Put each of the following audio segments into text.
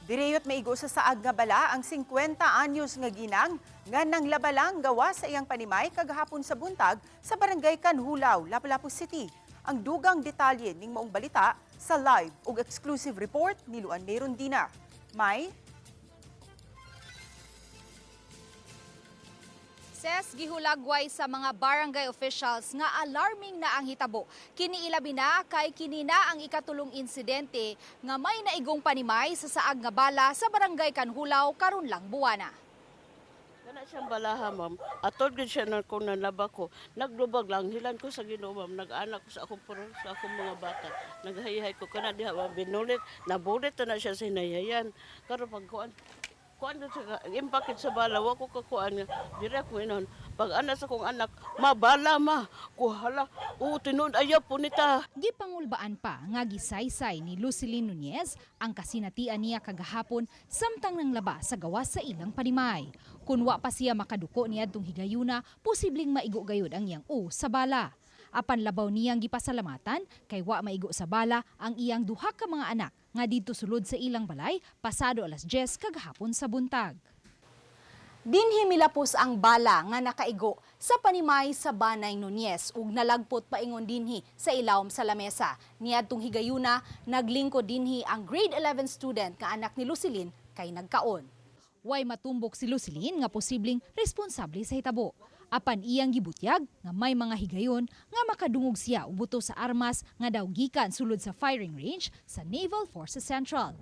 Direyot maigo sa saag nga bala ang 50 anyos nga ginang nga nang labalang gawa sa iyang panimay kagahapon sa buntag sa barangay Kanhulaw, Lapu-Lapu City. Ang dugang detalye ning maong balita sa live ug exclusive report ni Luan Merondina. May Ses gihulagway sa mga barangay officials nga alarming na ang hitabo. Kini ilabi na kay kini na ang ikatulong insidente nga may naigong panimay sa saag nga bala sa barangay Kanhulaw karon lang buwana. Kana siyang balaha, ma'am. Atod gid siya na kung nanlaba ko. Naglubag lang, hilan ko sa Ginoo, ma'am. Nag-anak ko sa akong puro, sa akong mga bata. Naghahihay ko kana diha, ma'am. Binulit, nabulit na siya sinayayan. Karon pag kuan sa impact sa bala, wa ko kakuan nga. Dire ko inon. Pag anak sa kong anak, mabala ma. Kuhala, tinud ayaw po nita. Gipangulbaan pa nga gisaysay ni Lucilin Nunez ang kasinatian niya kagahapon samtang nang laba sa gawas sa ilang panimay. Kung wa pa siya makaduko niadtong higayuna, posibleng maigo gayud ang iyang sa bala. Apan labaw niyang gipasalamatan kay wa maigo sa bala ang iyang duha ka mga anak nga didto sulod sa ilang balay pasado alas 10 kagahapon sa buntag. Dinhi milapos ang bala nga nakaigo sa panimay sa Banay Nunez ug nalagpot paingon dinhi sa ilawom sa lamesa. Niadtong higayuna naglingkod dinhi ang grade 11 student nga anak ni Lucilin kay nagkaon. Way matumbok si Lucilin nga posibleng responsable sa hitabo. Apan iyang gibutyag nga may mga higayon nga makadungog siya ubuto sa armas nga daw gikan sulod sa firing range sa Naval Forces Central.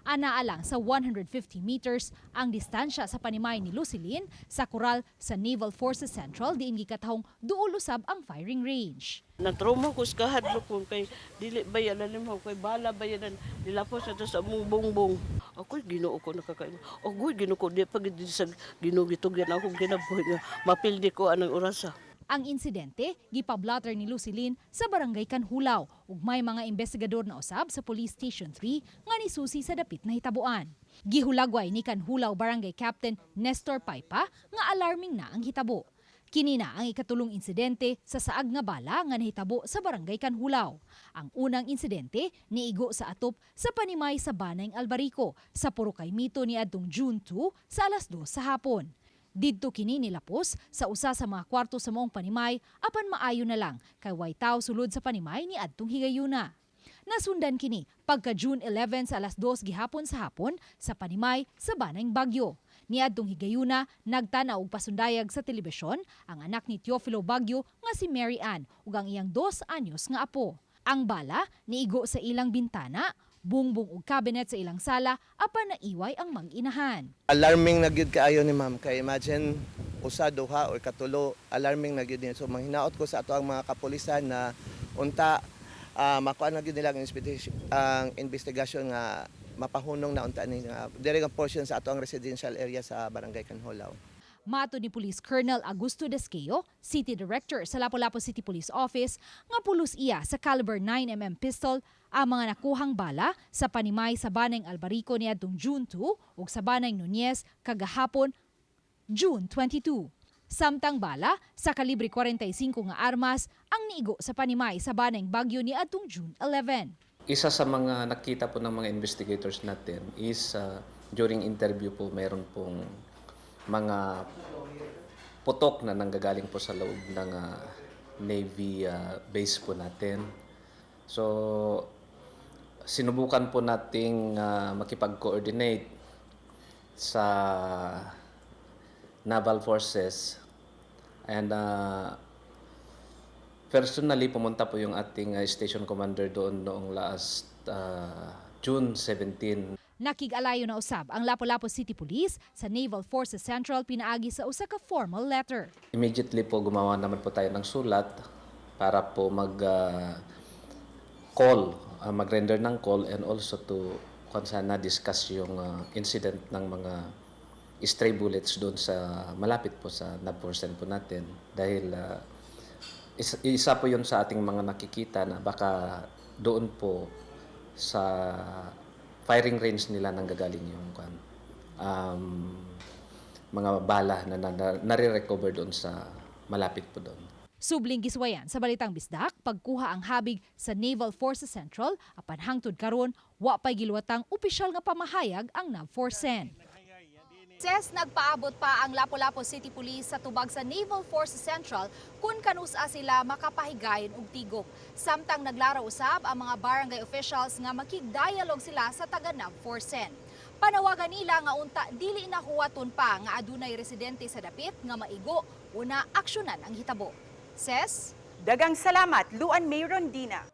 Anaa lang sa 150 meters ang distansya sa panimay ni Lucilin sa koral sa Naval Forces Central diin gikatahong duol usab ang firing range. Natrauma ko sa kahadlok ko kay dili bayanan mo kay bala bayanan dilapos na to sa mong bongbong. Ako'y Ginoo ko nakakaimo. Ako'y Ginoo ko di pag sa Ginoo gitugyan akong kinabuhi nga mapildi ko anang orasa. Ang insidente gipablatter ni Lucilin sa barangay Kanhulaw ug may mga investigador na usab sa Police Station 3 nga nisusi sa dapit na hitabuan. Gihulagway ni Kanhulaw Barangay Captain Nestor Paipa nga alarming na ang hitabo. Kini na ang ikatulong insidente sa saag nga bala nga nahitabo sa barangay Kanhulaw. Ang unang insidente niigo sa atop sa panimay sa Banay Albarico sa Purukay Mito niadtong June 2 sa alas 2 sa hapon. Didto kini nilapos sa usa sa mga kwarto sa maong panimay apan maayo na lang kay way tawo sulod sa panimay niadtong higayuna. Nasundan kini pagka June 11 sa alas 2 gihapon sa hapon sa panimay sa Banay Bagyo. Niadtong higayuna, nagtanaw og pasundayag sa telebisyon ang anak ni Teofilo Bagyo nga si Mary Ann ug ang iyang 2 anyos nga apo. Ang bala niigo sa ilang bintana, bungbong ug cabinet sa ilang sala apan naiway ang mag-inahan. Alarming na gyud kaayo ni ma'am kay imagine usa duha or katulo alarming na gyud. So manghinaot ko sa ato ang mga kapulisan na unta makuha na gyud nila ang investigasyon nga mapahunong na unta ni diri nga portion sa ato ang residential area sa Barangay Kanhulaw. Mato ni Police Colonel Augusto Desqueo, City Director sa Lapu-Lapu City Police Office, nga pulos iya sa caliber 9mm pistol ang mga nakuhang bala sa panimay sa Banay Albarico niadtong June 2 ug sa Banay Nunez kagahapon June 22. Samtang bala sa kalibre 45 nga armas ang niigo sa panimay sa Banay Bagyo niadtong June 11. Isa sa mga nakita po ng mga investigators natin is during interview po mayroon pong mga putok na nanggagaling po sa loob ng Navy base po natin. So sinubukan po nating makipag-coordinate sa Naval Forces and personally, pumunta po yung ating station commander doon noong last June 17. Nakig-alayo na usab ang Lapu-Lapu City Police sa Naval Forces Central pinaagi sa usa ka formal letter. Immediately po gumawa naman po tayo ng sulat para po mag-call, mag-render ng call and also to sana discuss yung incident ng mga stray bullets doon sa malapit po sa NAVFORCEN po natin dahil isa po yun sa ating mga nakikita na baka doon po sa firing range nila nanggagaling yung mga bala na nare-recover doon sa malapit po doon. Subling giswayan sa Balitang Bisdak, pagkuha ang habig sa Naval Forces Central, apan hangtod karon wa pay giluwatang opisyal nga pamahayag ang NAVFORCEN. Ses, nagpaabot pa ang Lapu-Lapu City Police sa tubag sa Naval Forces Central kung kanusa sila makapahigayon og tigok. Samtang naglaraw usab ang mga barangay officials nga makigdialog sila sa taga NAVFORCEN. Panawagan nila nga unta dili na huwaton pa nga adunay residente sa dapit nga maigo una aksyonan ang hitabo. Ses? Dagang salamat, Luan Mayron Dina.